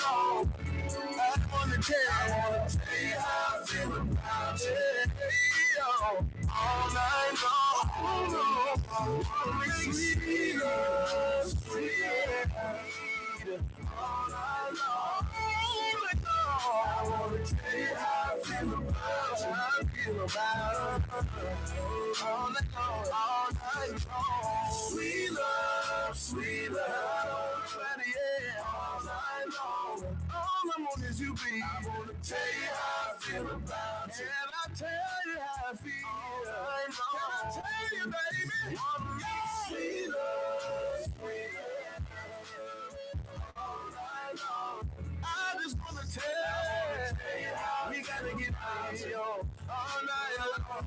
long. I wanna tell you how I feel about it. All night long. Sweet love, sweet love. All night long. I wanna tell you how I feel about it. All night long. Sweet love, yeah. All night long. All I want is you, baby. I wanna tell you how I feel about it. And I tell you how I feel. All night long. Can I tell you, baby? Sweet love, all night long. I just wanna tell you how we gotta get paid all night long.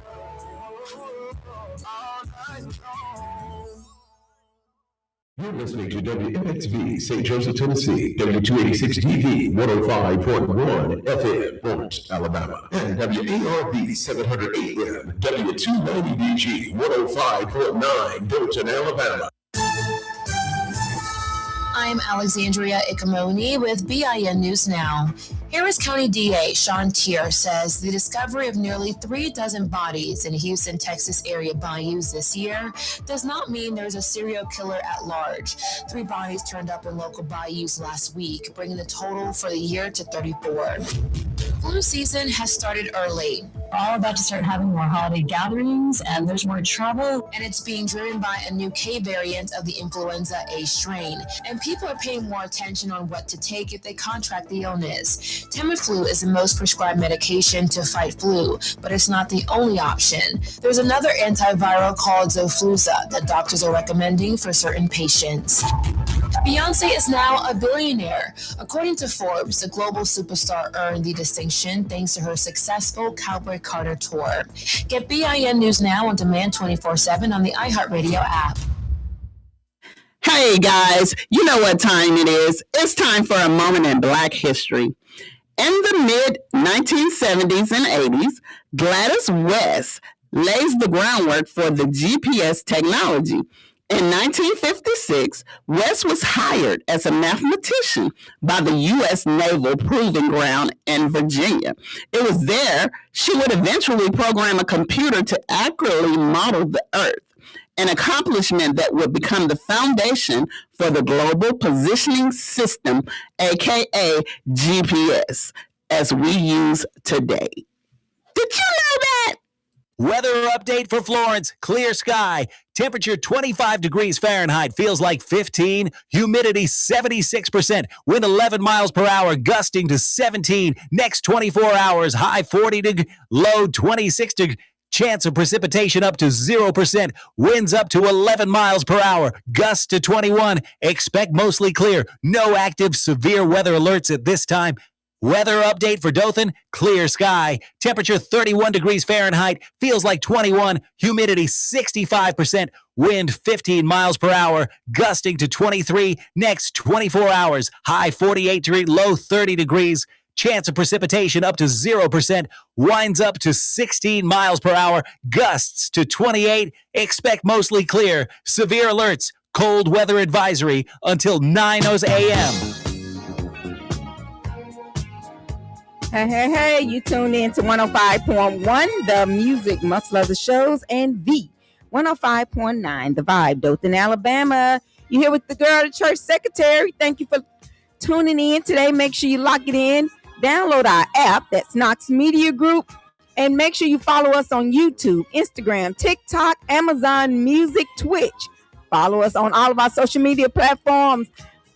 All night long. You're listening to WMXV, St. Joseph, Tennessee, W286DV, 105.1 FM, Lawrence, Alabama, and WARV 700 AM, W290DG, 105.9, Dothan, Alabama. I'm Alexandria Ikamoni with BIN News Now. Harris County DA Sean Tier says the discovery of nearly 36 bodies in Houston, Texas area bayous this year does not mean there's a serial killer at large. 3 bodies turned up in local bayous last week, bringing the total for the year to 34. Flu season has started early. We're all about to start having more holiday gatherings, and there's more travel. And it's being driven by a new K variant of the influenza A strain. And people are paying more attention on what to take if they contract the illness. Tamiflu is the most prescribed medication to fight flu, but it's not the only option. There's another antiviral called Xofluza that doctors are recommending for certain patients. Beyonce is now a billionaire. According to Forbes, the global superstar earned the distinction thanks to her successful Cowboy Carter tour. Get BIN News Now on demand 24/7 on the iHeartRadio app. Hey guys, you know what time it is. It's time for a moment in Black history. In the mid-1970s and 80s, Gladys West lays the groundwork for the GPS technology. In 1956, West was hired as a mathematician by the U.S. Naval Proving Ground in Virginia. It was there she would eventually program a computer to accurately model the Earth, an accomplishment that would become the foundation for the Global Positioning System, aka GPS, as we use today. Did you know that? Weather update for Florence. Clear sky. Temperature 25 degrees Fahrenheit. Feels like 15. Humidity 76%. Wind 11 miles per hour. Gusting to 17. Next 24 hours. High 40 low 26 degrees. Chance of precipitation up to 0%. Winds up to 11 miles per hour. Gusts to 21. Expect mostly clear. No active severe weather alerts at this time. Weather update for Dothan, clear sky. Temperature 31 degrees Fahrenheit, feels like 21. Humidity 65%. Wind 15 miles per hour, gusting to 23. Next 24 hours, high 48 degrees, low 30 degrees. Chance of precipitation up to 0%. Winds up to 16 miles per hour, gusts to 28. Expect mostly clear. Severe alerts, cold weather advisory until 9 a.m. Hey, you tune in to 105.1, the music must love the shows, and the 105.9, the vibe, Dothan, Alabama. You're here with the girl, the church secretary. Thank you for tuning in today. Make sure you lock it in. Download our app, that's Knox Media Group, and make sure you follow us on YouTube, Instagram, TikTok, Amazon Music, Twitch. Follow us on all of our social media platforms.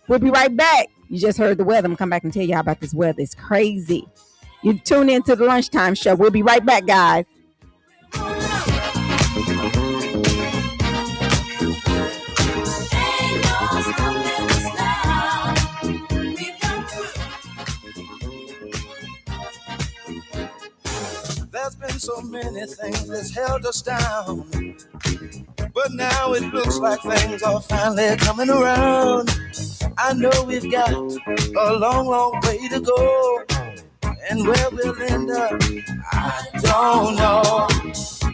We'll be right back. You just heard the weather. I'm going to come back and tell you all about this weather. It's crazy. You tune in to the lunchtime show. We'll be right back, guys. There's been so many things that's held us down, but now it looks like things are finally coming around. I know we've got a long, long way to go, and where we'll end up, I don't know.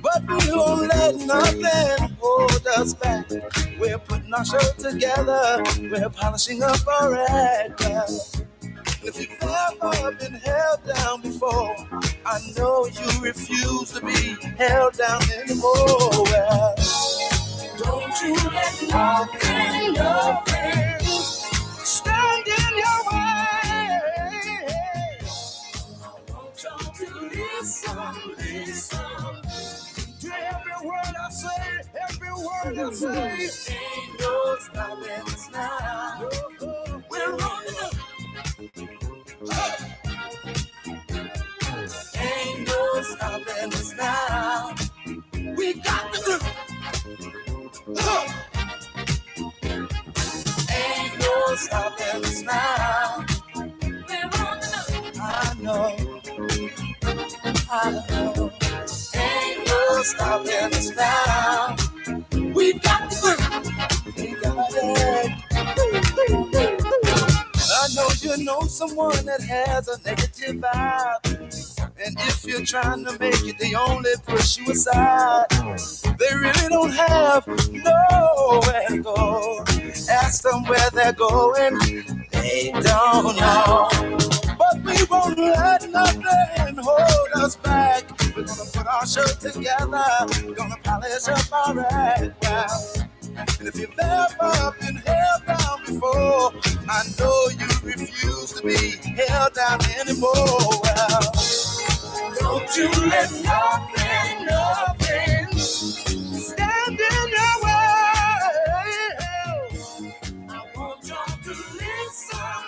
But we won't let nothing hold us back. We're putting our show together. We're polishing up our act. been held down before. I know you refuse to be held down anymore. Well, don't you let nothing stand in your way. I want you to listen to every word I say, every word I say. Ain't no stopping us now. We're rolling up. Ain't no stopping us now. We got to do. Ain't no stopping us now. We're rolling up. I know. Ain't no stopping us now. We got to do. We got it. I know you know someone that has a negative vibe. And if you're trying to make it, they only push you aside. They really don't have nowhere to go. Ask them where they're going, they don't know. But we won't let nothing hold us back. We're gonna put our show together. We're gonna polish up our act. Well, and if you've ever been held down before, I know you refuse to be held down anymore. Well, don't you let nothing stand in your way. I want you to listen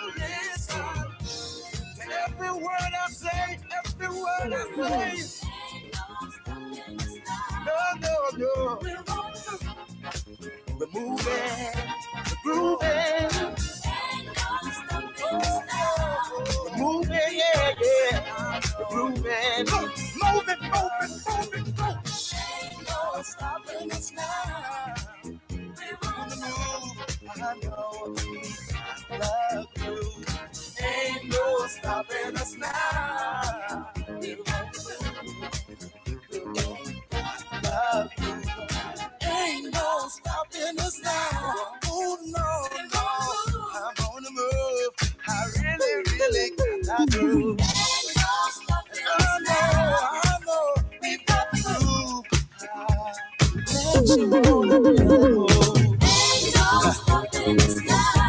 to every word I say, every word I say. No. We're moving, we're grooving. We're moving, yeah. We're grooving. Moving. Ain't no stopping us now. We're on the move. I know we love you. Ain't no stopping us now. We're on the move. Love you. Ain't no stopping us now. Oh no, I'm on the move. I really got that groove. I know, we've got the groove.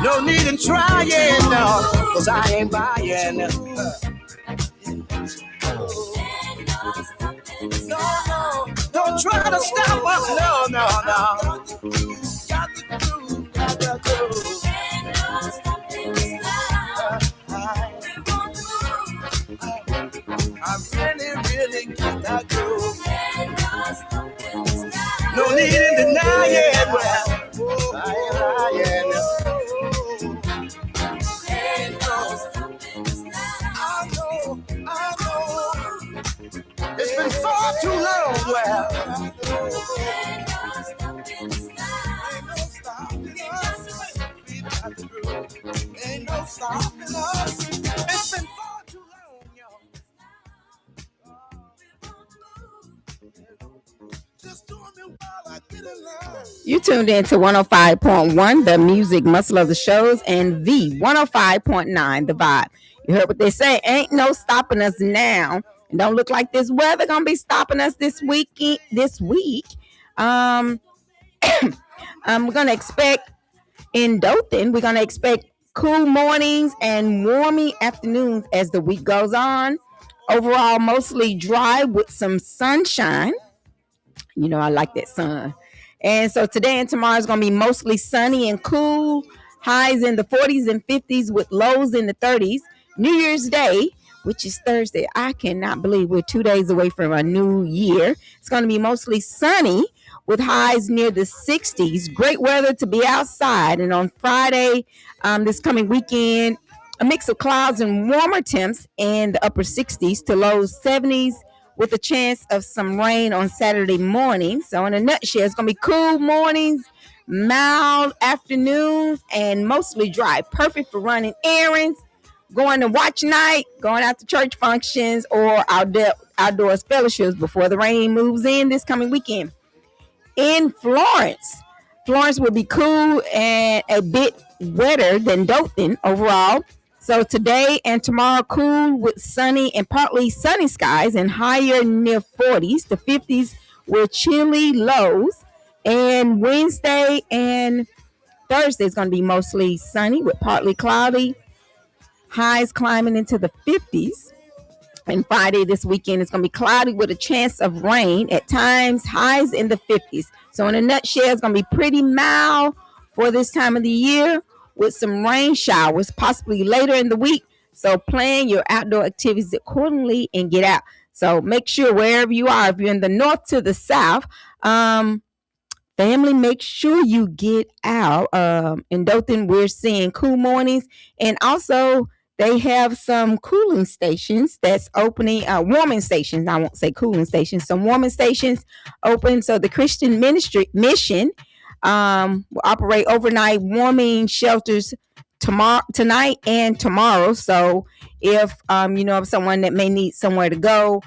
No need in trying, no, 'cause I ain't buying. No, don't try to stop us. No. Got the groove. I really got that groove. No need in denying. Well, I ain't lying. I know. It's been far too long. Well, ain't no stopping us. It's been far too long, y'all. Just doing me while I get along. You tuned in to 105.1, the music muscle of the shows, and the 105.9, the vibe. You heard what they say, ain't no stopping us now. And don't look like this weather gonna be stopping us this week. We're gonna expect in Dothan, we're gonna expect cool mornings and warmy afternoons as the week goes on. Overall, mostly dry with some sunshine. You know, I like that sun. And so today and tomorrow is going to be mostly sunny and cool. Highs in the 40s and 50s with lows in the 30s. New Year's Day, which is Thursday. I cannot believe we're 2 days away from a new year. It's going to be mostly sunny with highs near the 60s. Great weather to be outside. And on Friday, this coming weekend, a mix of clouds and warmer temps in the upper 60s to low 70s with a chance of some rain on Saturday morning. So in a nutshell, it's going to be cool mornings, mild afternoons, and mostly dry. Perfect for running errands, going to watch night, going out to church functions, or outdoors fellowships before the rain moves in this coming weekend. In Florence will be cool and a bit wetter than Dothan overall. So today and tomorrow, cool with sunny and partly sunny skies and higher near 40s to 50s with chilly lows. And Wednesday and Thursday is going to be mostly sunny with partly cloudy, highs climbing into the 50s. And Friday this weekend is going to be cloudy with a chance of rain at times, highs in the 50s. So in a nutshell, it's going to be pretty mild for this time of the year with some rain showers possibly later in the week. So plan your outdoor activities accordingly and get out. So make sure wherever you are, if you're in the north to the south, family, make sure you get out. In Dothan, we're seeing cool mornings, and also they have some cooling stations that's opening, warming stations. I won't say cooling stations, some warming stations open. So the Christian Mission will operate overnight warming shelters tonight and tomorrow. So if you know of someone that may need somewhere to go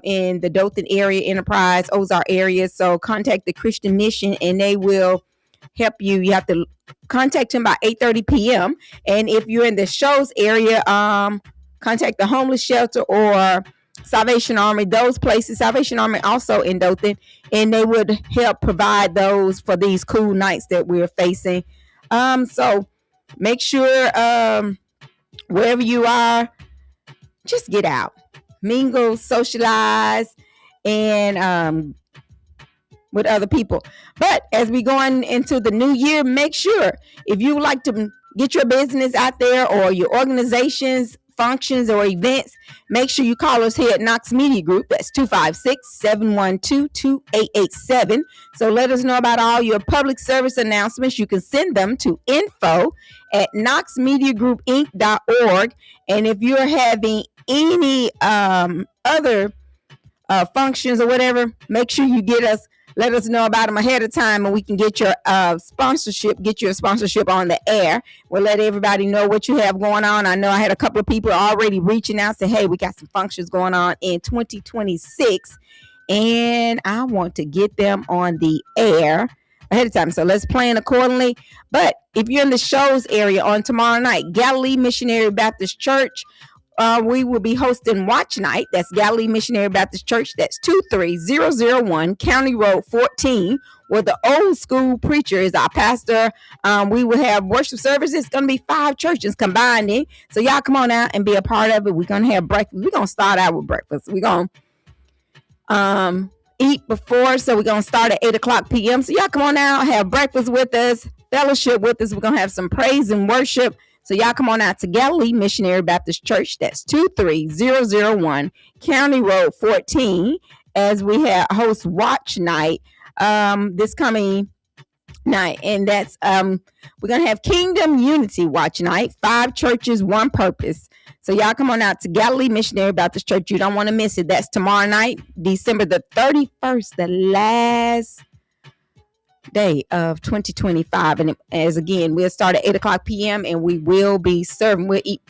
in the Dothan area, Enterprise, Ozark area, so contact the Christian Mission and they will help you. You have to contact him by 8:30 p.m. And if you're in the Shoals area, contact the homeless shelter or Salvation Army. Those places, Salvation Army also in Dothan, and they would help provide those for these cool nights that we're facing. So make sure wherever you are, just get out, mingle, socialize, and with other people. But as we going into the new year, make sure if you would like to get your business out there or your organization's functions or events, make sure you call us here at Knox Media Group. That's 256-712-2887. So let us know about all your public service announcements. You can send them to info@knoxmediagroupinc.org. And if you're having any other functions or whatever, make sure you let us know about them ahead of time, and we can get your sponsorship on the air. We'll let everybody know what you have going on. I know I had a couple of people already reaching out, saying, hey, we got some functions going on in 2026, and I want to get them on the air ahead of time. So let's plan accordingly. But if you're in the Shoals area on tomorrow night, Galilee Missionary Baptist Church, we will be hosting Watch Night. That's Galilee Missionary Baptist Church. That's 23001 County Road 14, where the old school preacher is our pastor. We will have worship services. It's going to be 5 churches combining. So y'all come on out and be a part of it. We're going to have breakfast. We're going to start out with breakfast. We're going to eat before. So we're going to start at 8:00 p.m. So y'all come on out, have breakfast with us, fellowship with us. We're going to have some praise and worship. So y'all come on out to Galilee Missionary Baptist Church. That's 23001 County Road 14, as we host Watch Night this coming night. And that's we're going to have Kingdom Unity Watch Night, 5 churches, 1 purpose. So y'all come on out to Galilee Missionary Baptist Church. You don't want to miss it. That's tomorrow night, December the 31st, the last day of 2025. And as again, we'll start at 8:00 p.m. and we will be serving. We'll eat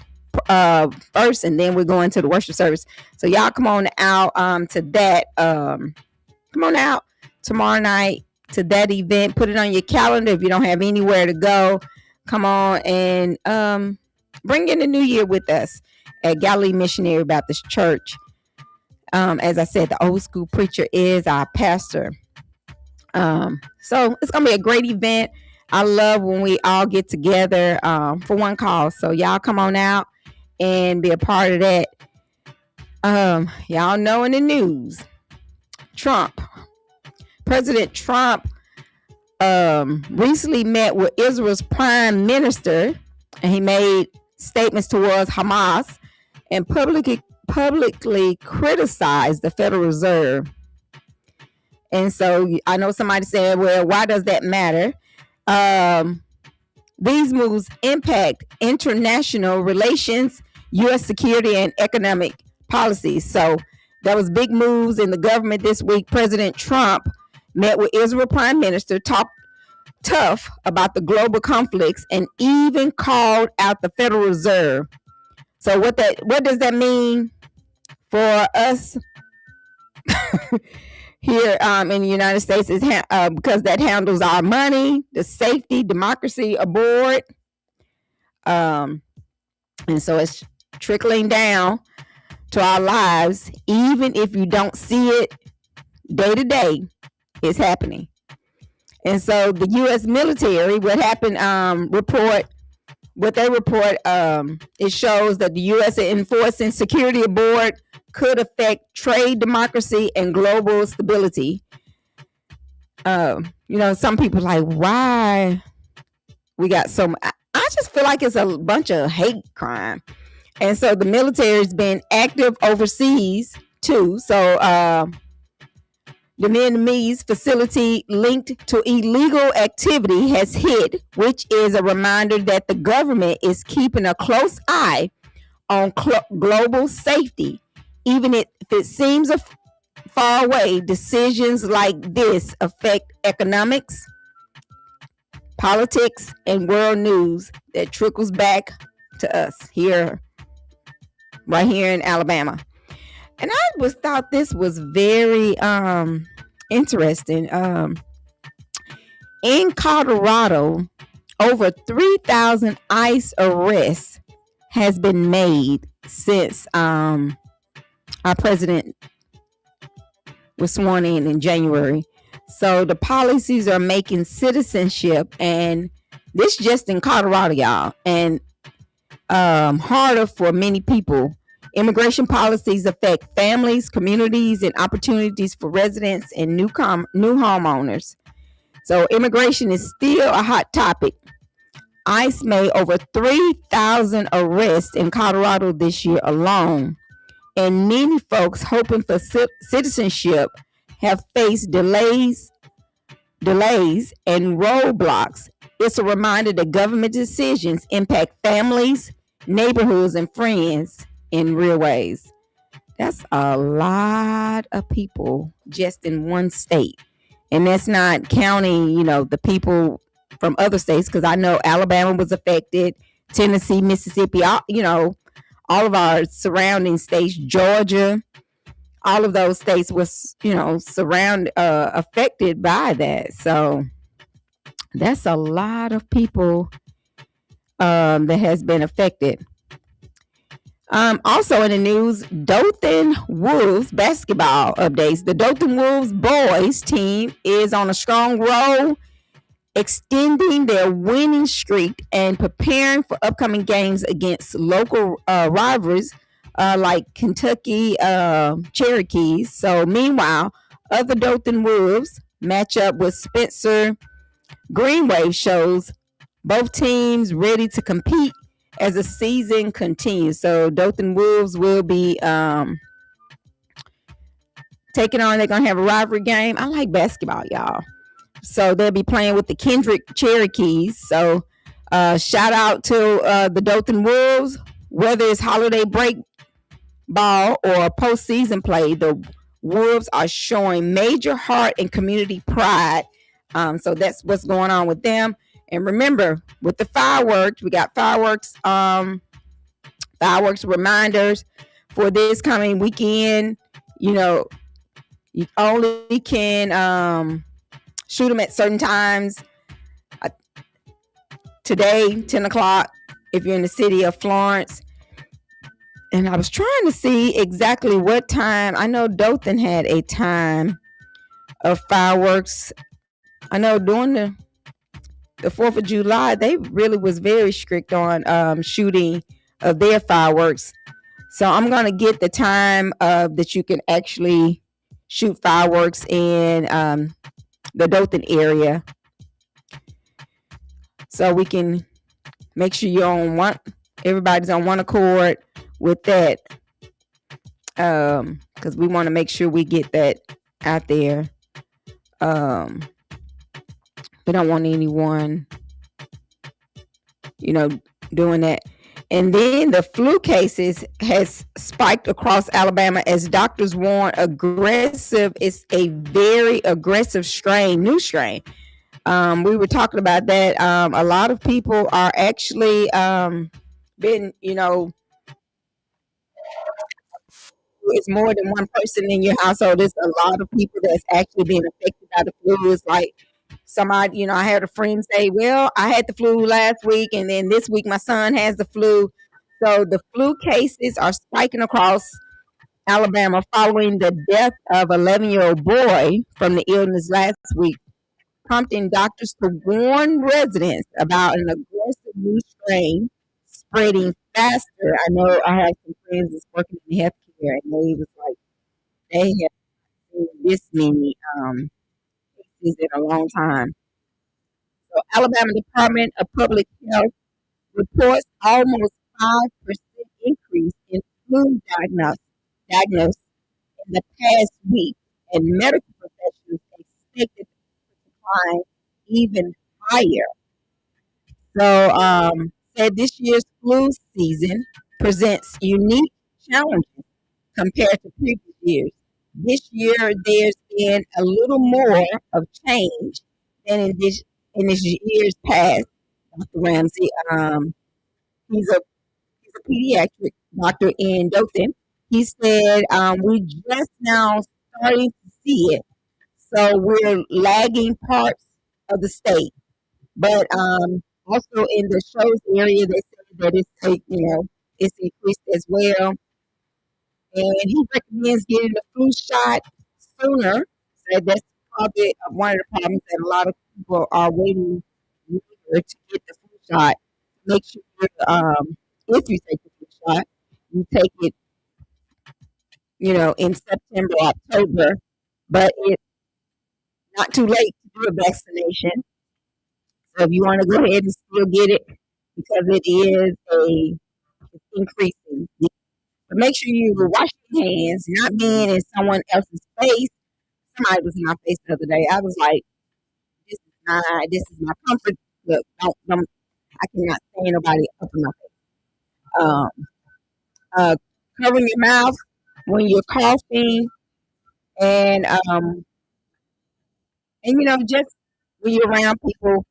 first, and then we're going to the worship service. So y'all come on out to that. Come on out tomorrow night to that event. Put it on your calendar. If you don't have anywhere to go, come on and bring in the new year with us at Galilee Missionary Baptist Church. As I said, the old school preacher is our pastor. So it's gonna be a great event. I love when we all get together for one cause. So y'all come on out and be a part of that. Y'all know in the news, President Trump recently met with Israel's prime minister, and he made statements towards Hamas and publicly criticized the Federal Reserve. And so I know somebody said, well, why does that matter? These moves impact international relations, U.S. security, and economic policies. So there was big moves in the government this week. President Trump met with Israel Prime Minister, talked tough about the global conflicts, and even called out the Federal Reserve. So what does that mean for us? Here in the United States is because that handles our money, the safety, democracy aboard. And so it's trickling down to our lives. Even if you don't see it day to day, it's happening. And so the U.S. military, what they report, it shows that the U.S. enforcing security aboard could affect trade, democracy, and global stability. Some people like, why we got so much? I just feel like it's a bunch of hate crime. And so the military's been active overseas too. So the Vietnamese facility linked to illegal activity has hit, which is a reminder that the government is keeping a close eye on global safety. Even if it seems far away, decisions like this affect economics, politics, and world news that trickles back to us right here in Alabama. And I thought this was very interesting. In Colorado, over 3,000 ICE arrests has been made since our president was sworn in January. So the policies are making citizenship, and this just in Colorado, y'all, and harder for many people. Immigration policies affect families, communities, and opportunities for residents and new homeowners. So immigration is still a hot topic. ICE made over 3,000 arrests in Colorado this year alone. And many folks hoping for citizenship have faced delays and roadblocks. It's a reminder that government decisions impact families, neighborhoods, and friends in real ways. That's a lot of people just in one state. And that's not counting, the people from other states, because I know Alabama was affected, Tennessee, Mississippi, all of our surrounding states, Georgia, all of those states was, affected by that. So that's a lot of people that has been affected. Also in the news, Dothan Wolves basketball updates. The Dothan Wolves boys team is on a strong roll, extending their winning streak and preparing for upcoming games against local rivals like Kentucky Cherokees. So meanwhile, other Dothan Wolves match up with Spencer Green Wave shows both teams ready to compete as the season continues. So Dothan Wolves will be taking on, they're going to have a rivalry game. I like basketball, y'all. So they'll be playing with the Kendrick Cherokees. So shout out to the Dothan Wolves. Whether it's holiday break ball or postseason play, the Wolves are showing major heart and community pride. So that's what's going on with them. And remember, with the fireworks, we got fireworks reminders for this coming weekend. You only can shoot them at certain times. Today, 10 o'clock, if you're in the city of Florence. And I was trying to see exactly what time. I know Dothan had a time of fireworks. I know during the 4th of July, they really was very strict on shooting of their fireworks. So I'm going to get the time that you can actually shoot fireworks in the Dothan area, so we can make sure everybody's on one accord with that, because we want to make sure we get that out there. We don't want anyone, doing that. And then the flu cases has spiked across Alabama as doctors warn it's a very aggressive new strain. We were talking about that. A lot of people are actually been, it's more than one person in your household. There's a lot of people that's actually being affected by the flu. It's like somebody, I had a friend say, well, I had the flu last week, and then this week my son has the flu. So the flu cases are spiking across Alabama following the death of an 11-year-old boy from the illness last week, prompting doctors to warn residents about an aggressive new strain spreading faster. I know I have some friends that's working in healthcare, and they was like, they have seen this many cases in a long time. So Alabama Department of Public Health reports almost 5% increase in flu diagnosis in the past week, and medical professionals expect it to decline even higher. So, said this year's flu season presents unique challenges compared to previous years. This year, there's been a little more of change than in this year's past. Dr. Ramsey, he's a pediatric doctor in Dothan. He said, we just now starting to see it. So we're lagging parts of the state. But also in the shows area, they said that it's increased as well. And he recommends getting the flu shot sooner. So that's probably one of the problems that a lot of people are waiting to get the flu shot. Make sure if you take the flu shot, you take it, in September, October, but it's not too late to do a vaccination. So if you want to go ahead and still get it, because it is it's increasing. But make sure you wash your hands, not being in someone else's face. Somebody was in my face the other day. I was like, this is my comfort. Look, I cannot stand nobody up in my face. Covering your mouth when you're coughing, and just when you're around people,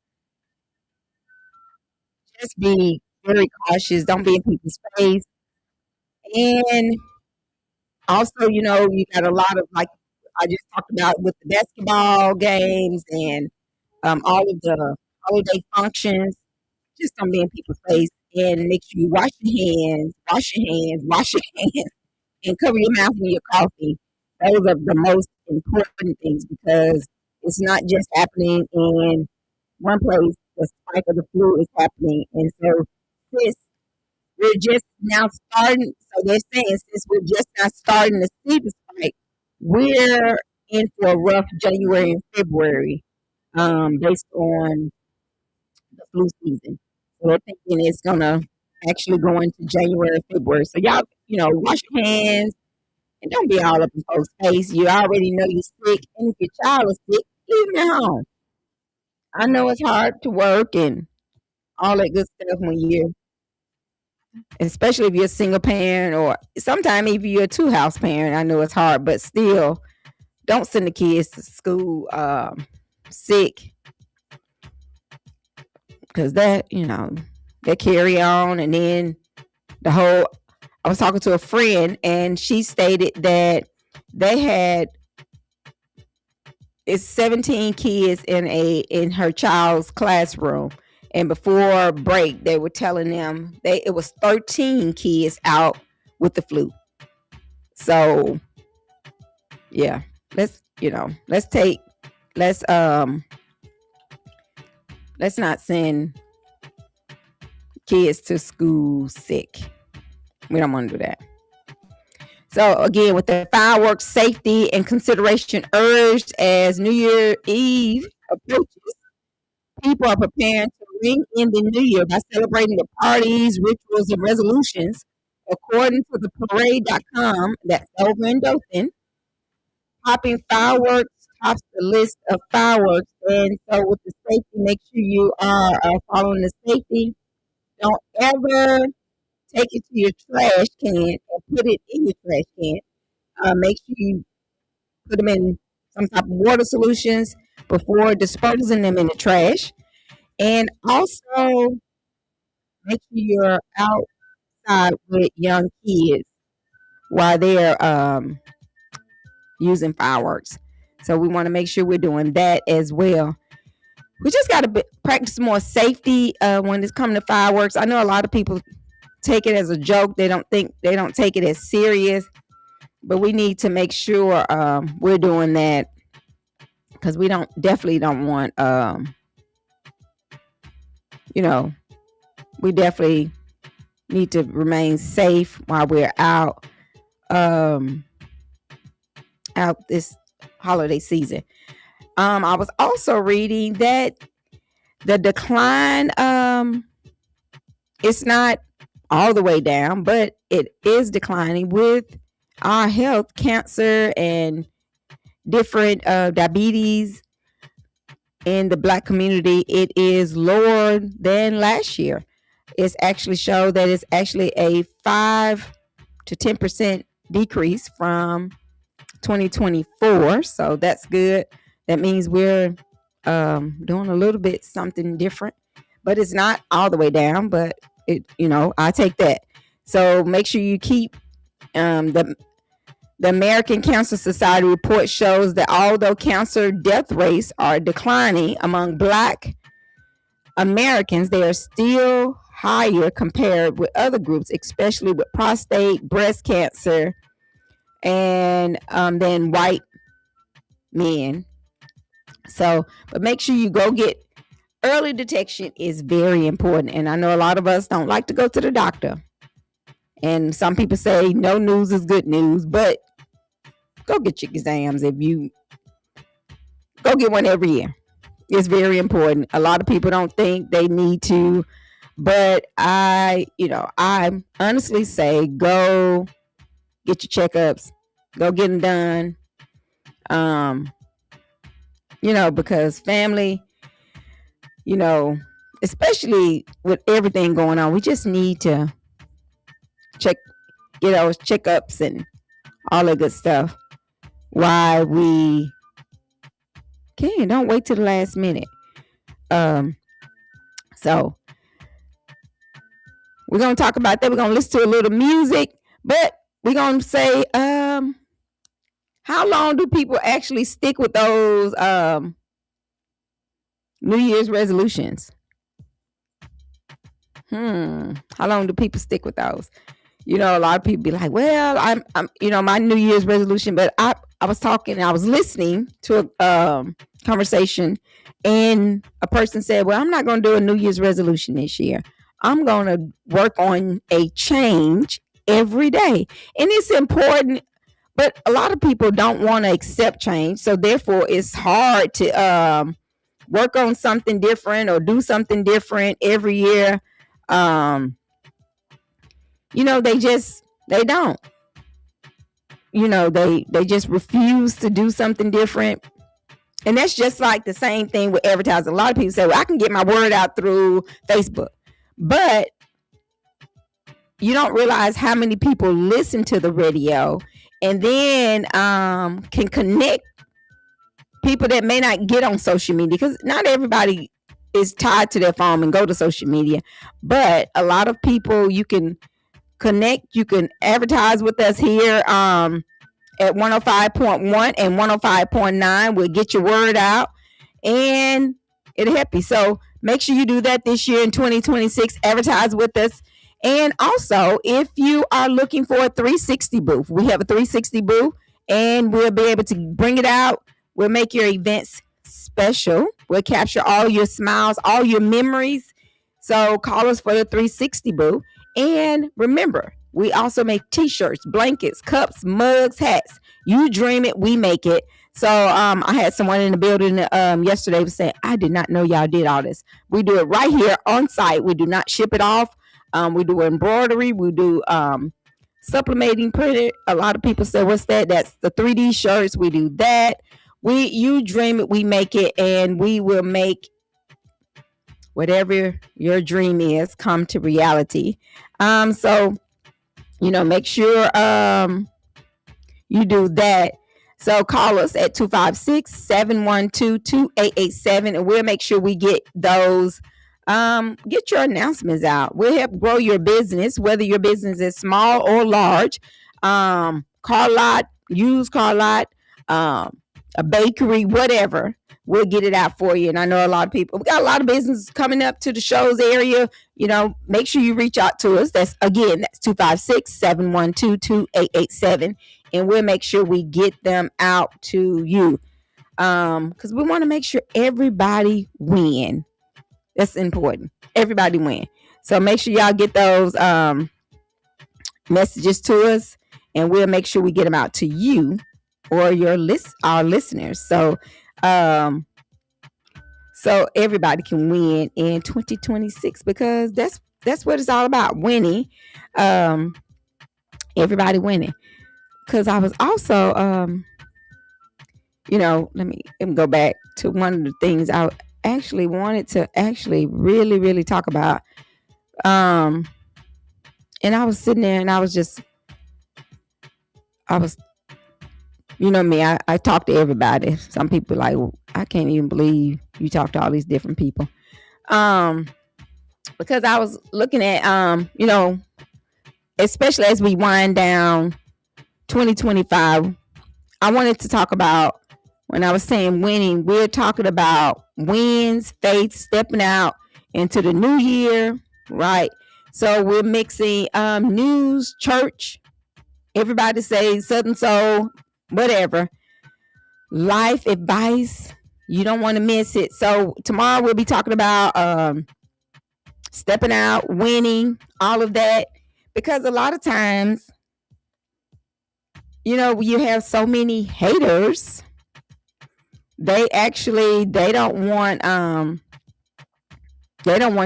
just be very cautious. Don't be in people's face. And also, you got a lot of, like I just talked about with the basketball games and all of the holiday functions. Just don't be in people's face, and make sure you wash your hands, and cover your mouth when you're coughing. Those are the most important things, because it's not just happening in one place. The spike of the flu is happening. And so since we're just now starting, so they're saying since we're just now starting to see the spike, we're in for a rough January and February based on the flu season. So they're thinking it's going to actually go into January and February. So y'all, wash your hands and don't be all up in folks' face. You already know you're sick. And if your child is sick, leave them at home. I know it's hard to work and all that good stuff when you're, especially if you're a single parent, or sometimes if you're a two-house parent. I know it's hard, but still, don't send the kids to school sick, because that, they carry on. And then I was talking to a friend, and she stated that they had 17 kids in her child's classroom, and before break they were telling them it was 13 kids out with the flu. So yeah, let's not send kids to school sick. We don't want to do that. So again, with the fireworks safety and consideration urged as New Year's Eve approaches, people are preparing to ring in the new year by celebrating the parties, rituals, and resolutions. According to the parade.com, that's over in Dothan, popping fireworks tops the list of fireworks. And so with the safety, make sure you are following the safety. Don't ever take it to your trash can and put it in your trash can. Make sure you put them in some type of water solutions before disposing them in the trash. And also, make sure you're outside with young kids while they're using fireworks. So we want to make sure we're doing that as well. We just got to practice more safety when it's coming to fireworks. I know a lot of people take it as a joke. They don't take it as serious. But we need to make sure we're doing that, because we definitely don't want we definitely need to remain safe while we're out this holiday season. I was also reading that the decline, it's not all the way down, but it is declining with our health, cancer, and different diabetes in the Black community. It is lower than last year. It's actually showed that it's actually a 5 to 10% decrease from 2024. So that's good. That means we're doing a little bit something different, but it's not all the way down, but I take that. So make sure you keep the American Cancer Society report shows that although cancer death rates are declining among Black Americans, they are still higher compared with other groups, especially with prostate, breast cancer, and than white men. So, but make sure you go get early detection is very important. And I know a lot of us don't like to go to the doctor. And some people say no news is good news, but go get your exams. If you go get one every year, it's very important. A lot of people don't think they need to, but I honestly say go get your checkups, go get them done. Because family, especially with everything going on, we just need to check, checkups and all that good stuff. Why we don't wait till the last minute. So we're gonna talk about that. We're gonna listen to a little music, but we're gonna say, how long do people actually stick with those New Year's resolutions? How long do people stick with those? A lot of people be like, well, I'm my New Year's resolution, but I was listening to a conversation, and a person said, well, I'm not going to do a New Year's resolution this year. I'm going to work on a change every day. And it's important, but a lot of people don't want to accept change. So therefore it's hard to work on something different or do something different every year. They don't. They just refuse to do something different. And that's just like the same thing with advertising. A lot of people say, well, I can get my word out through Facebook. But you don't realize how many people listen to the radio and then can connect people that may not get on social media, because not everybody is tied to their phone and go to social media. But a lot of people you can connect, you can advertise with us here at 105.1 and 105.9. We'll get your word out and it'll help you. So make sure you do that this year in 2026. Advertise with us. And also, if you are looking for a 360 booth, we have a 360 booth and we'll be able to bring it out. We'll make your events special. We'll capture all your smiles, all your memories. So call us for the 360 booth. And remember, we also make t-shirts, blankets, cups, mugs, hats. You dream it, we make it. So I had someone in the building yesterday was saying, I did not know y'all did all this. We do it right here on site. We do not ship it off. We do embroidery. We do supplementing printed. A lot of people say, what's that? That's the 3D shirts. We do that. You dream it, we make it, and we will make whatever your dream is come to reality. So make sure you do that. So call us at 256-712-2887, and we'll make sure we get those. Get your announcements out. We'll help grow your business, whether your business is small or large. Car lot, used car lot, a bakery, whatever. We'll get it out for you. And I know a lot of people, we got a lot of businesses coming up to the shows area. Make sure you reach out to us. That's 256-712-2887. And we'll make sure we get them out to you. Because we want to make sure everybody win. That's important. Everybody win. So make sure y'all get those messages to us, and we'll make sure we get them out to you or our listeners. So everybody can win in 2026, because that's what it's all about, winning. Everybody winning. Because I was also let me go back to one of the things I actually wanted to really, really talk about. And I was sitting there and I was me, I talk to everybody. Some people like, I can't even believe you talk to all these different people. Because I was looking at, especially as we wind down 2025, I wanted to talk about, when I was saying winning, we're talking about wins, faith, stepping out into the new year, right? So we're mixing news, church, everybody say Southern Soul, whatever, life advice. You don't want to miss it. So tomorrow we'll be talking about stepping out, winning, all of that. Because a lot of times, you have so many haters. They don't want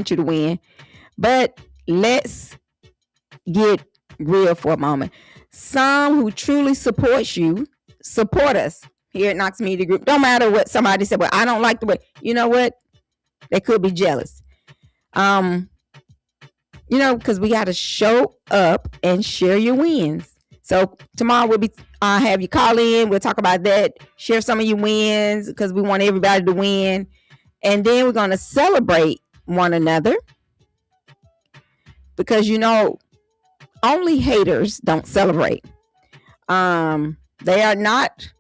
you to win. But let's get real for a moment. Some who truly support you, support us here at Knox Media Group. Don't matter what somebody said, well, I don't like the way, you know what? They could be jealous. Because we got to show up and share your wins. So tomorrow we'll be have you call in. We'll talk about that. Share some of your wins, because we want everybody to win. And then we're going to celebrate one another, because only haters don't celebrate. They're not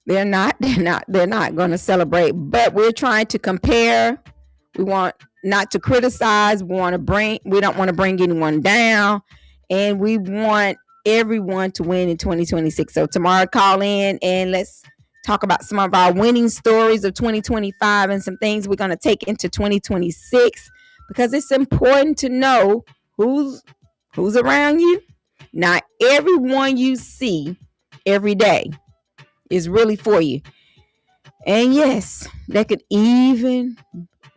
going to celebrate, but we're trying to compare. We want not to criticize. We don't want to bring anyone down, and we want everyone to win in 2026. So tomorrow, call in and let's talk about some of our winning stories of 2025 and some things we're going to take into 2026, because it's important to know who's around you. Not everyone you see every day is really for you. And yes, they could even,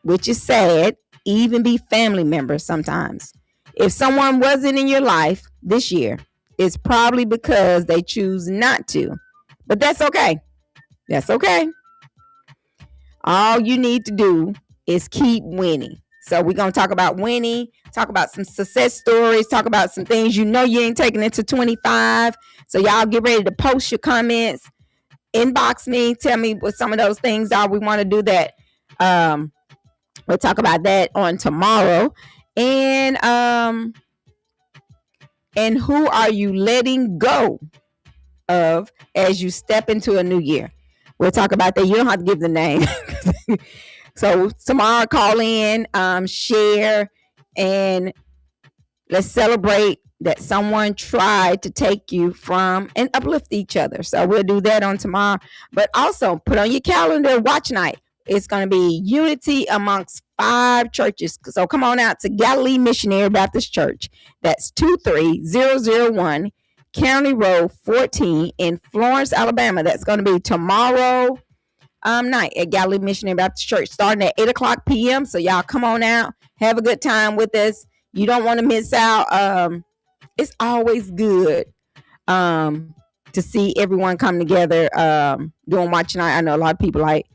which is sad, even be family members sometimes. If someone wasn't in your life this year, it's probably because they choose not to. But that's okay. That's okay. All you need to do is keep winning. So we're going to talk about winning, talk about some success stories, talk about some things you ain't taking into 25. So y'all get ready to post your comments, inbox me, tell me what some of those things are. We want to do that. We'll talk about that on tomorrow. And who are you letting go of as you step into a new year? We'll talk about that. You don't have to give the name. So tomorrow, call in, share, and let's celebrate that someone tried to take you from, and uplift each other. So we'll do that on tomorrow. But also put on your calendar, watch night. It's going to be unity amongst 5 churches. So come on out to Galilee Missionary Baptist Church. That's 23001 County Road 14 in Florence, Alabama. That's going to be tomorrow night at Galilee Missionary Baptist Church, starting at 8:00 p.m. So y'all come on out, have a good time with us. You don't want to miss out. It's always good to see everyone come together doing watch night. I know a lot of people like,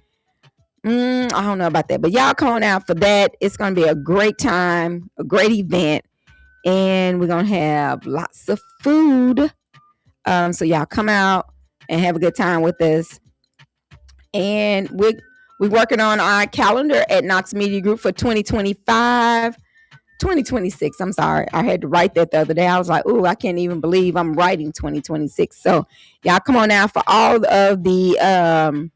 I don't know about that, but y'all come on out for that. It's going to be a great time, a great event, and we're going to have lots of food. So y'all come out and have a good time with us. And we're working on our calendar at Knox Media Group for 2025. 2026. I'm sorry. I had to write that the other day. I was like, "Ooh, I can't even believe I'm writing 2026." So, y'all come on now for all of the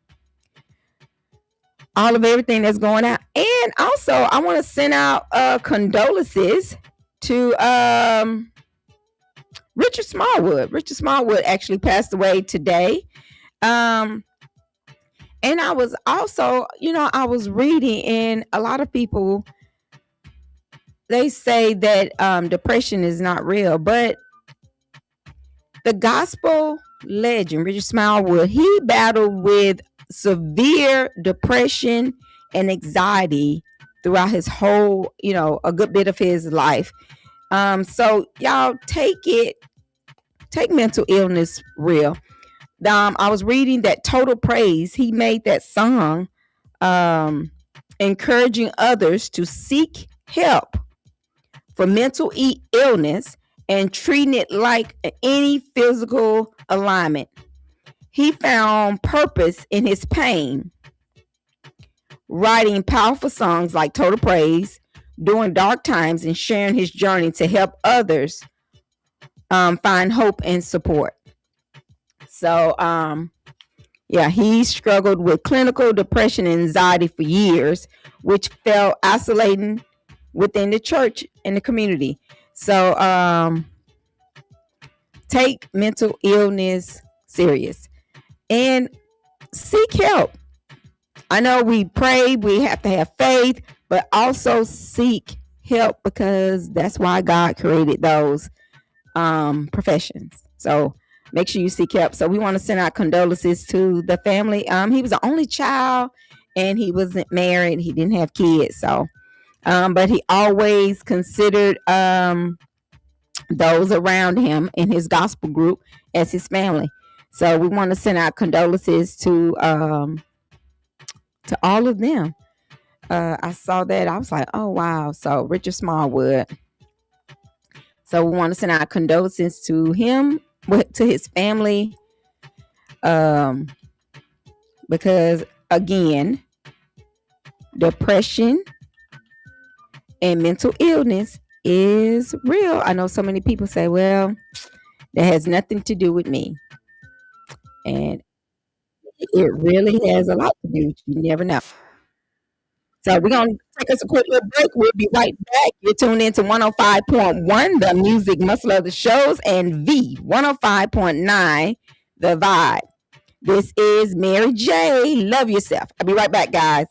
all of everything that's going out. And also, I want to send out condolences to Richard Smallwood. Richard Smallwood actually passed away today. And I was also, I was reading, and a lot of people, they say that depression is not real, but the gospel legend, Richard Smallwood, he battled with severe depression and anxiety throughout his whole, a good bit of his life. So y'all take mental illness real. I was reading that Total Praise, he made that song encouraging others to seek help for mental illness and treating it like any physical alignment. He found purpose in his pain, writing powerful songs like Total Praise during dark times and sharing his journey to help others find hope and support. So, he struggled with clinical depression and anxiety for years, which felt isolating within the church and the community. So, take mental illness serious and seek help. I know we pray, we have to have faith, but also seek help, because that's why God created those professions. So make sure you seek help. So we want to send our condolences to the family. He was the only child, and he wasn't married. He didn't have kids. So, but he always considered those around him in his gospel group as his family. So we want to send our condolences to all of them. I saw that. I was like, oh, wow. So Richard Smallwood. So we want to send our condolences to him, to his family. Because again, depression and mental illness is real. I know so many people say, well, that has nothing to do with me. And it really has a lot to do. You never know. So we're going to take us a quick little break. We'll be right back. You're tuned into 105.1, the music must love the shows, and V 105.9, the vibe. This is Mary J. Love yourself. I'll be right back, guys.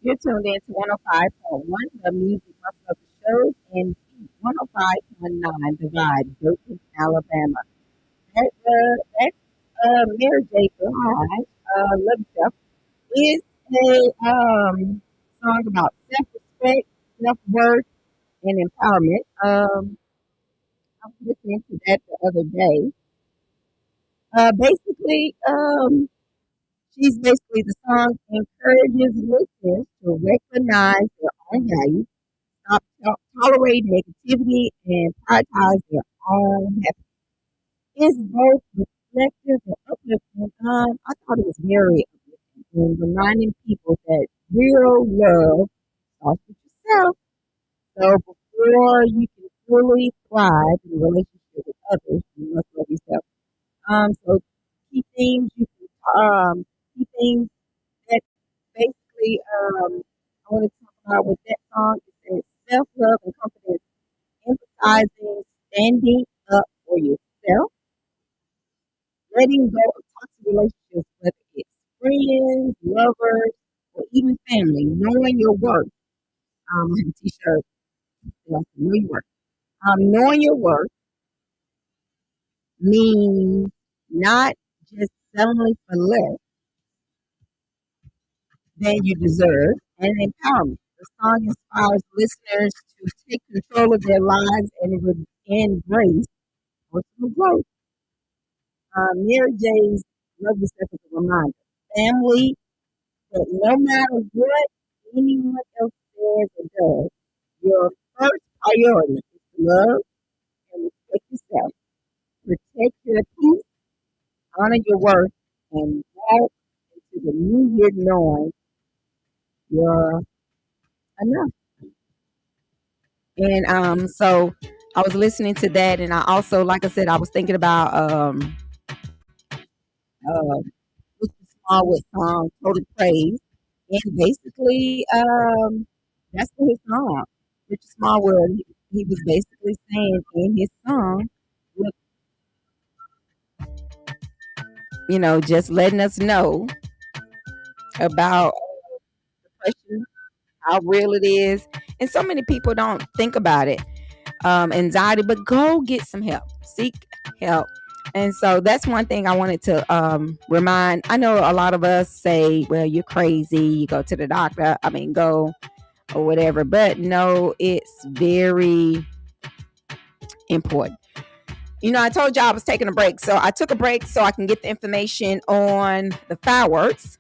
You're tuned in to 105.1, the music must of the shows, and 105.9, the vibe, Dothan, Alabama. That's Mary J. Blige, Love Yourself, is a song about self-respect, self-worth, and empowerment. I was listening to that the other day. Basically, the song encourages listeners to recognize their own value, stop tolerate negativity, and prioritize their own happiness. It's both reflective and uplifting. I thought it was very uplifting and reminding people that real love starts with yourself. So before you can fully thrive in a relationship with others, you must love yourself. So key things key things that basically I want to talk about with that song is self love and confidence, emphasizing standing up for yourself, letting go of toxic relationships, whether it's friends, lovers, or even family, knowing your worth. I have a t-shirt, know your worth. Knowing your worth means not just settling for less than you deserve, and empowerment. The song inspires listeners to take control of their lives and embrace personal growth. Mary J's Love Yourself is a reminder. Family, that no matter what anyone else says or does, your first priority is to love and respect yourself. Protect your peace, honor your worth, and walk into the new year knowing you're enough. And so I was listening to that, and I also, like I said, I was thinking about Mr. Smallwood's song "Total Praise," and basically that's what his song. Richard Smallwood, he was basically saying in his song, look, just letting us know about depression, how real it is, and so many people don't think about it. Anxiety, but go get some help, seek help. And so that's one thing I wanted to remind. I know a lot of us say, well, you're crazy, you go to the doctor, go or whatever, but no, it's very important. I told you I was taking a break, so I took a break so I can get the information on the fireworks.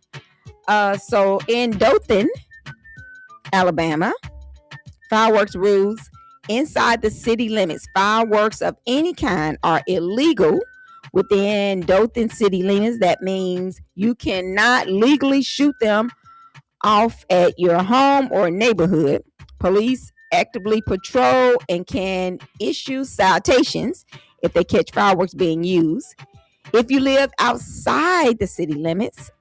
So in Dothan, Alabama, fireworks rules inside the city limits. Fireworks of any kind are illegal within Dothan city limits. That means you cannot legally shoot them off at your home or neighborhood. Police actively patrol and can issue citations if they catch fireworks being used. If you live outside the city limits,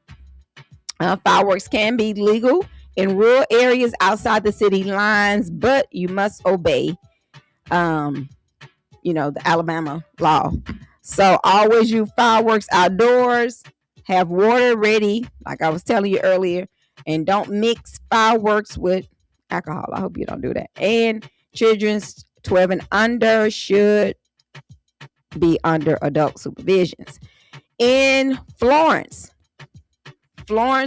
fireworks can be legal in rural areas outside the city lines, but you must obey, the Alabama law. So always use fireworks outdoors. Have water ready, like I was telling you earlier, and don't mix fireworks with alcohol. I hope you don't do that. And children's 12 and under should be under adult supervisions. In Florence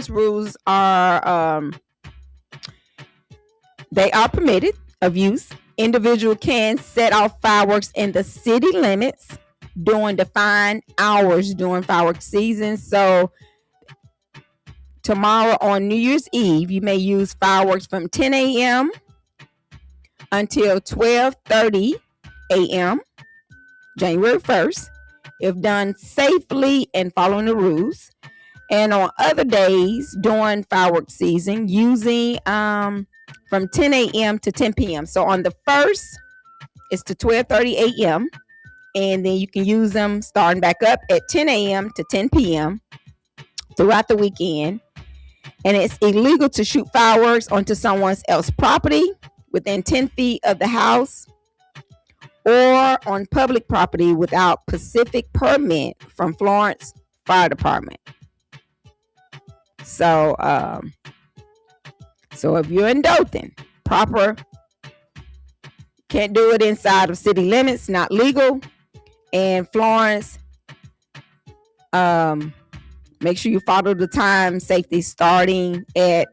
rules are they are permitted of use. Individual can set off fireworks in the city limits during defined hours during fireworks season. So tomorrow on New Year's Eve, you may use fireworks from 10 a.m. until 12:30 a.m. January 1st, if done safely and following the rules. And on other days during fireworks season, using from 10 a.m. to 10 p.m. So on the 1st, it's to 12:30 a.m. And then you can use them starting back up at 10 a.m. to 10 p.m. throughout the weekend. And it's illegal to shoot fireworks onto someone else's property within 10 feet of the house or on public property without specific permit from Florence Fire Department. So So if you're in Dothan, proper, can't do it inside of city limits, not legal. And Florence, make sure you follow the time safety starting at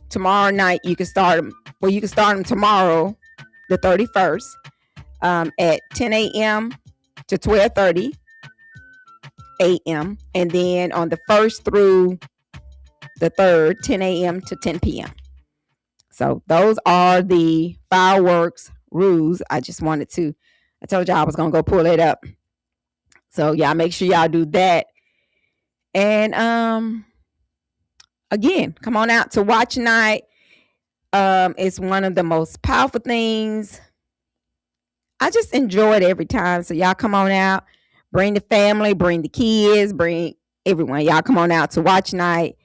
tomorrow night. You can start them. Well, you can start them tomorrow, the 31st, at 10 a.m. to 12:30 a.m. And then on the 1st through the 3rd, 10 a.m. to 10 p.m. So those are the fireworks rules. I told y'all I was going to go pull it up. So y'all make sure y'all do that. And again, come on out to watch night. It's one of the most powerful things. I just enjoy it every time. So y'all come on out, bring the family, bring the kids, bring everyone. Y'all come on out to watch night.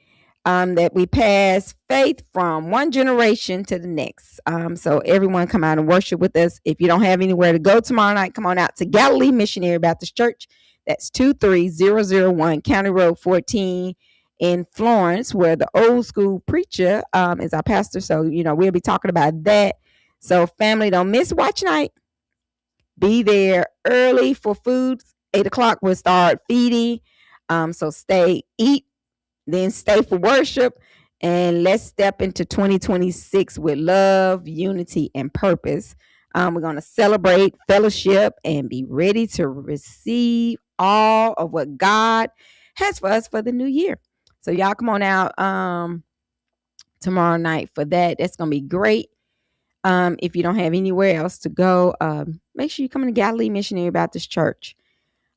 That we pass faith from one generation to the next. So everyone come out and worship with us. If you don't have anywhere to go tomorrow night, come on out to Galilee Missionary Baptist Church. That's 23001 County Road 14 in Florence, where the old school preacher is our pastor. So, we'll be talking about that. So family, don't miss watch night. Be there early for food. 8 o'clock we'll start feeding. So eat, then stay for worship, and let's step into 2026 with love, unity, and purpose. We're going to celebrate, fellowship, and be ready to receive all of what God has for us for the new year. So y'all come on out tomorrow night for that. That's going to be great. If you don't have anywhere else to go, make sure you come to Galilee Missionary Baptist Church.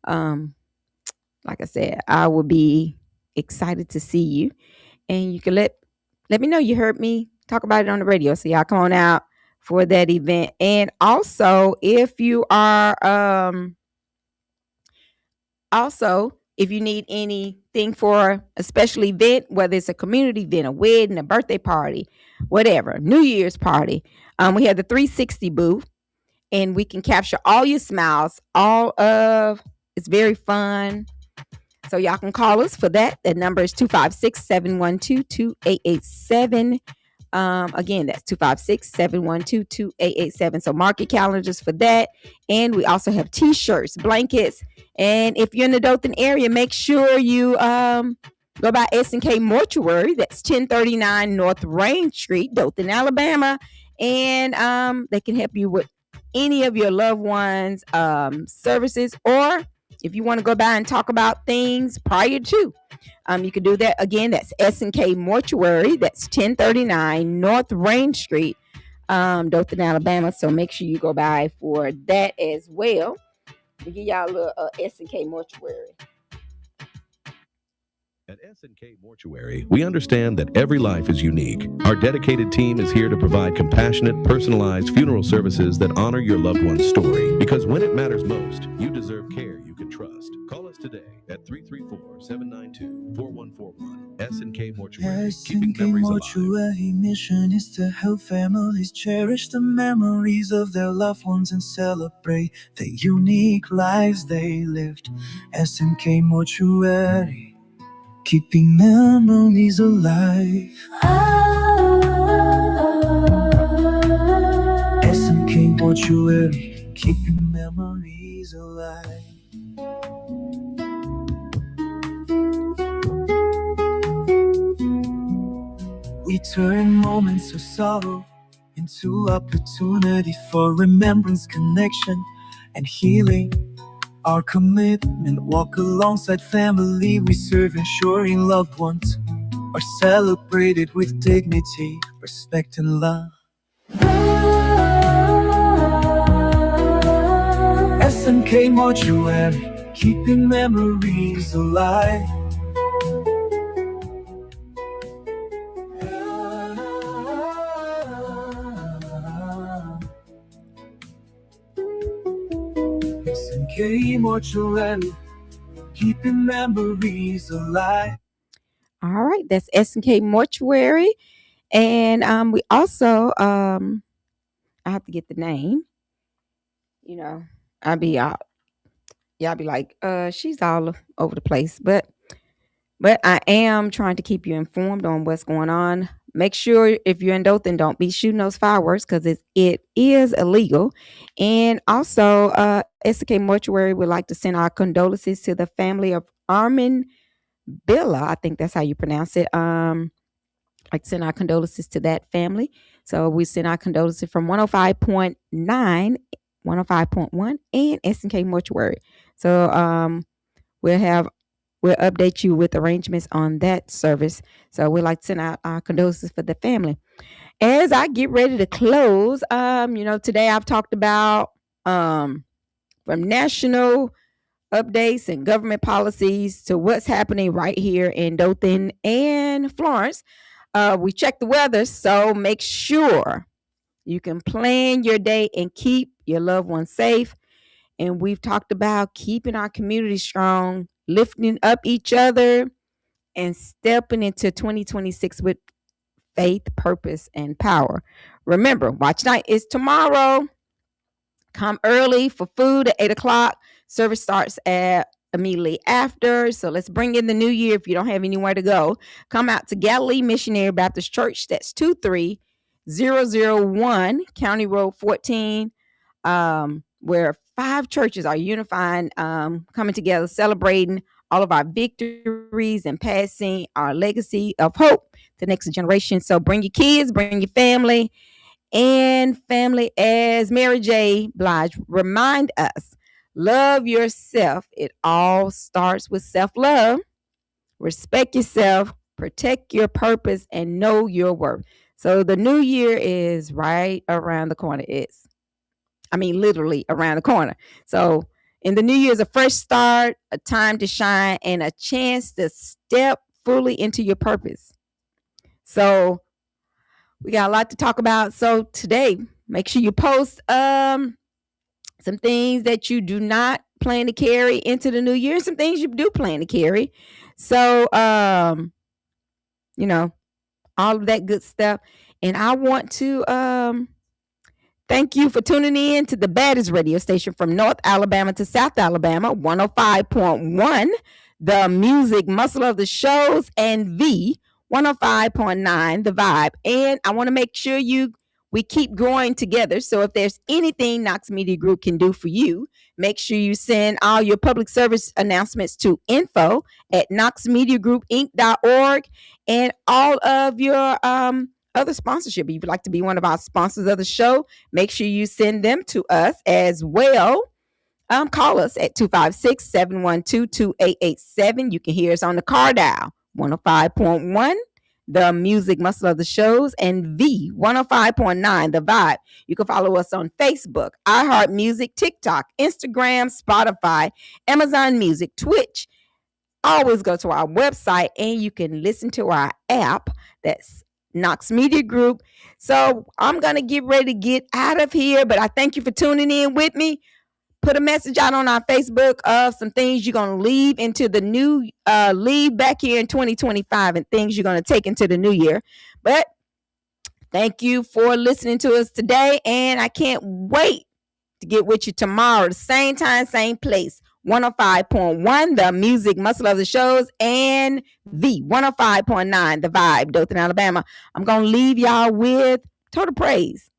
Like I said, I will be excited to see you, and you can let me know you heard me talk about it on the radio. So y'all come on out for that event. And also, if you are if you need anything for a special event, whether it's a community event, a wedding, a birthday party, whatever, New Year's party, we have the 360 booth, and we can capture all your smiles. It's very fun. So y'all can call us for that. That number is 256-712-2887. Again, that's 256-712-2887. So mark your calendars for that. And we also have t-shirts, blankets. And if you're in the Dothan area, make sure you go by S&K Mortuary. That's 1039 North Rain Street, Dothan, Alabama. And they can help you with any of your loved ones' services, or if you want to go by and talk about things prior to, you can do that. Again, that's S&K Mortuary. That's 1039 North Rain Street, Dothan, Alabama. So make sure you go by for that as well. We give y'all a little S&K Mortuary. At S&K Mortuary, we understand that every life is unique. Our dedicated team is here to provide compassionate, personalized funeral services that honor your loved one's story. Because when it matters most, you deserve care you can trust. Call us today at 334-792-4141. S&K Mortuary, keeping memories Mortuary mission is to help families cherish the memories of their loved ones and celebrate the unique lives they lived. S&K Mortuary, keeping memories alive. S&K Mortuary, keeping memories alive. We turn moments of sorrow into opportunity for remembrance, connection, and healing. Our commitment, walk alongside family we serve, ensuring loved ones are celebrated with dignity, respect, and love. S&K Mortuary, keeping memories alive. S&K Mortuary, keeping memories alive. All right, that's S&K Mortuary. And we also, I have to get the name. I'll be out. Y'all be like, she's all over the place. But I am trying to keep you informed on what's going on. make sure if you're in Dothan, don't be shooting those fireworks because it is illegal. And also, SK Mortuary would like to send our condolences to the family of Armin Billa. I think that's how you pronounce it. Like send our condolences to that family. So we send our condolences from 105.9, 105.1, and SK Mortuary. So we'll update you with arrangements on that service. So we'd like to send out our condolences for the family. As I get ready to close, today I've talked about from national updates and government policies to what's happening right here in Dothan and Florence. We check the weather, so make sure you can plan your day and keep your loved ones safe. And we've talked about keeping our community strong, lifting up each other, and stepping into 2026 with faith, purpose, and power. Remember, watch night is tomorrow. Come early for food at 8 o'clock. Service starts immediately after. So let's bring in the new year. If you don't have anywhere to go, come out to Galilee Missionary Baptist Church. That's 23001 County Road 14, where 5 churches are unifying, coming together, celebrating all of our victories and passing our legacy of hope to the next generation. So bring your kids, bring your family, and family, as Mary J. Blige remind us, love yourself. It all starts with self-love. Respect yourself, protect your purpose, and know your worth. So the new year is right around the corner. Literally around the corner. So in the new year is a fresh start, a time to shine, and a chance to step fully into your purpose. So we got a lot to talk about. So today, make sure you post some things that you do not plan to carry into the new year, and some things you do plan to carry. So, all of that good stuff. And I want to thank you for tuning in to the baddest radio station from North Alabama to South Alabama, 105.1, the music muscle of the shows, and the 105.9, the vibe. And I want to make sure we keep growing together. So if there's anything Knox Media Group can do for you, make sure you send all your public service announcements to info@knoxmediagroupinc.org, and all of your other sponsorship. If you'd like to be one of our sponsors of the show, make sure you send them to us as well. Call us at 256-712-2887. You can hear us on the car dial, 105.1, the music muscle of the shows, and the 105.9, the vibe. You can follow us on Facebook, iHeartMusic, TikTok, Instagram, Spotify, Amazon Music, Twitch. Always go to our website, and you can listen to our app. That's Knox Media Group. So I'm going to get ready to get out of here, but I thank you for tuning in with me. Put a message out on our Facebook of some things you're going to leave into the new, leave back here in 2025, and things you're going to take into the new year. But thank you for listening to us today, and I can't wait to get with you tomorrow, the same time, same place. 105.1, the music muscle of the shows, and the 105.9, the vibe, Dothan, Alabama. I'm going to leave y'all with Total Praise.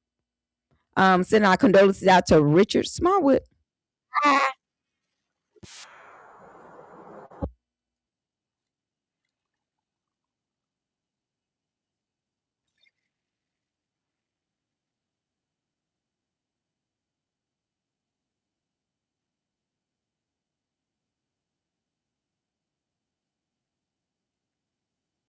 Sending our condolences out to Richard Smallwood. Bye.